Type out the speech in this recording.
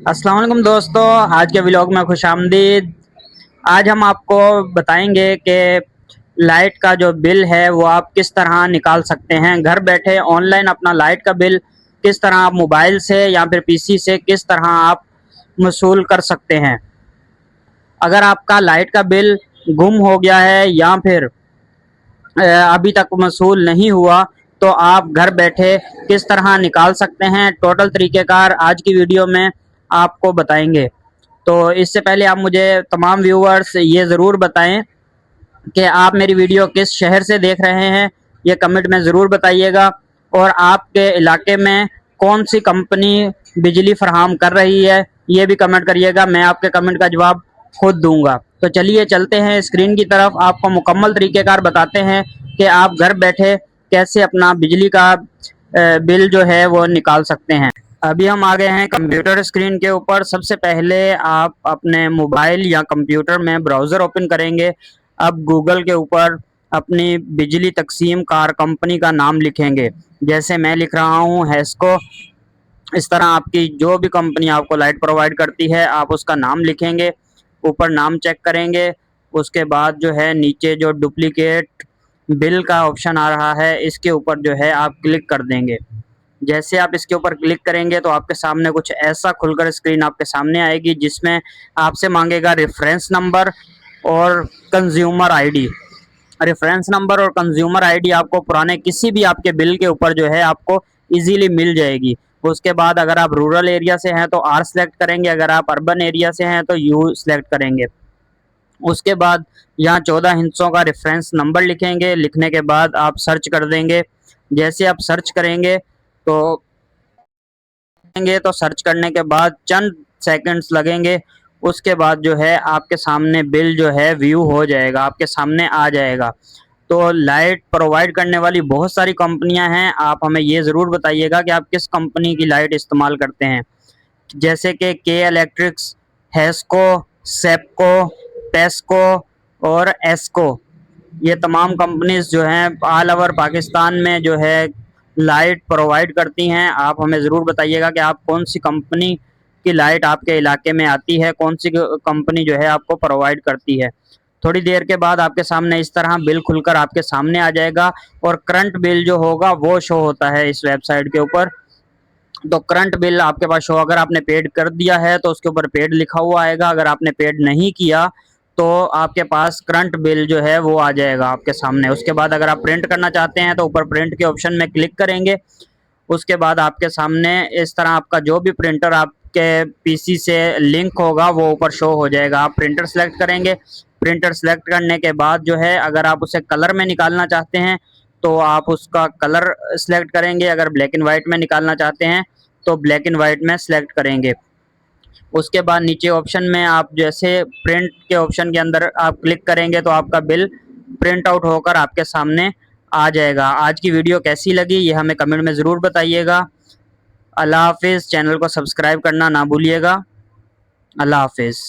अस्सलाम वालेकुम दोस्तों, आज के व्लॉग में खुश आमदीद। आज हम आपको बताएंगे कि लाइट का जो बिल है वो आप किस तरह निकाल सकते हैं। घर बैठे ऑनलाइन अपना लाइट का बिल किस तरह आप मोबाइल से या फिर पीसी से किस तरह आप वसूल कर सकते हैं। अगर आपका लाइट का बिल गुम हो गया है या फिर अभी तक वसूल नहीं हुआ तो आप घर बैठे किस तरह निकाल सकते हैं, टोटल तरीक़ेकार आज की वीडियो में आपको बताएंगे। तो इससे पहले आप मुझे तमाम व्यूअर्स ये ज़रूर बताएं कि आप मेरी वीडियो किस शहर से देख रहे हैं, ये कमेंट में ज़रूर बताइएगा। और आपके इलाके में कौन सी कंपनी बिजली फराहम कर रही है ये भी कमेंट करिएगा, मैं आपके कमेंट का जवाब खुद दूंगा। तो चलिए चलते हैं स्क्रीन की तरफ, आपको मुकम्मल तरीक़ेकार बताते हैं कि आप घर बैठे कैसे अपना बिजली का बिल जो है वो निकाल सकते हैं। अभी हम आ गए हैं कंप्यूटर स्क्रीन के ऊपर। सबसे पहले आप अपने मोबाइल या कंप्यूटर में ब्राउज़र ओपन करेंगे। अब गूगल के ऊपर अपनी बिजली तकसीम कार कंपनी का नाम लिखेंगे, जैसे मैं लिख रहा हूँ हेस्को। इस तरह आपकी जो भी कंपनी आपको लाइट प्रोवाइड करती है आप उसका नाम लिखेंगे, ऊपर नाम चेक करेंगे। उसके बाद जो है नीचे जो डुप्लीकेट बिल का ऑप्शन आ रहा है इसके ऊपर जो है आप क्लिक कर देंगे। जैसे आप इसके ऊपर क्लिक करेंगे तो आपके सामने कुछ ऐसा खुलकर स्क्रीन आपके सामने आएगी, जिसमें आपसे मांगेगा रेफरेंस नंबर और कंज्यूमर आईडी। रेफरेंस नंबर और कंज्यूमर आईडी आपको पुराने किसी भी आपके बिल के ऊपर जो है आपको इजीली मिल जाएगी। उसके बाद अगर आप रूरल एरिया से हैं तो आर सेलेक्ट करेंगे, अगर आप अर्बन एरिया से हैं तो यू सेलेक्ट करेंगे। उसके बाद यहाँ 14 हिस्सों का रेफरेंस नंबर लिखेंगे, लिखने के बाद आप सर्च कर देंगे। जैसे आप सर्च करेंगे तो सर्च करने के बाद चंद सेकंड्स लगेंगे। उसके बाद जो है आपके सामने बिल जो है व्यू हो जाएगा, आपके सामने आ जाएगा। तो लाइट प्रोवाइड करने वाली बहुत सारी कंपनियां हैं, आप हमें ये ज़रूर बताइएगा कि आप किस कंपनी की लाइट इस्तेमाल करते हैं, जैसे कि के इलेक्ट्रिक्स, हेस्को, सेपको, टेस्को और एस्को। ये तमाम कंपनीज जो हैं ऑल ओवर पाकिस्तान में जो है लाइट प्रोवाइड करती हैं। आप हमें ज़रूर बताइएगा कि आप कौन सी कंपनी की लाइट आपके इलाके में आती है, कौन सी कंपनी जो है आपको प्रोवाइड करती है। थोड़ी देर के बाद आपके सामने इस तरह बिल खुलकर आपके सामने आ जाएगा और करंट बिल जो होगा वो शो होता है इस वेबसाइट के ऊपर। तो करंट बिल आपके पास शो, अगर आपने पेड कर दिया है तो उसके ऊपर पेड लिखा हुआ आएगा, अगर आपने पेड नहीं किया तो आपके पास करंट बिल जो है वो आ जाएगा आपके सामने। उसके बाद अगर आप प्रिंट करना चाहते हैं तो ऊपर प्रिंट के ऑप्शन में क्लिक करेंगे। उसके बाद आपके सामने इस तरह आपका जो भी प्रिंटर आपके पीसी से लिंक होगा वो ऊपर शो हो जाएगा। आप प्रिंटर सेलेक्ट करेंगे। प्रिंटर सेलेक्ट करने के बाद जो है अगर आप उसे कलर में निकालना चाहते हैं तो आप उसका कलर सेलेक्ट करेंगे, अगर ब्लैक एंड वाइट में निकालना चाहते हैं तो ब्लैक एंड वाइट में सेलेक्ट करेंगे। उसके बाद नीचे ऑप्शन में आप जैसे प्रिंट के ऑप्शन के अंदर आप क्लिक करेंगे तो आपका बिल प्रिंट आउट होकर आपके सामने आ जाएगा। आज की वीडियो कैसी लगी ये हमें कमेंट में ज़रूर बताइएगा। अल्लाह हाफिज़। चैनल को सब्सक्राइब करना ना भूलिएगा। अल्लाह हाफिज़।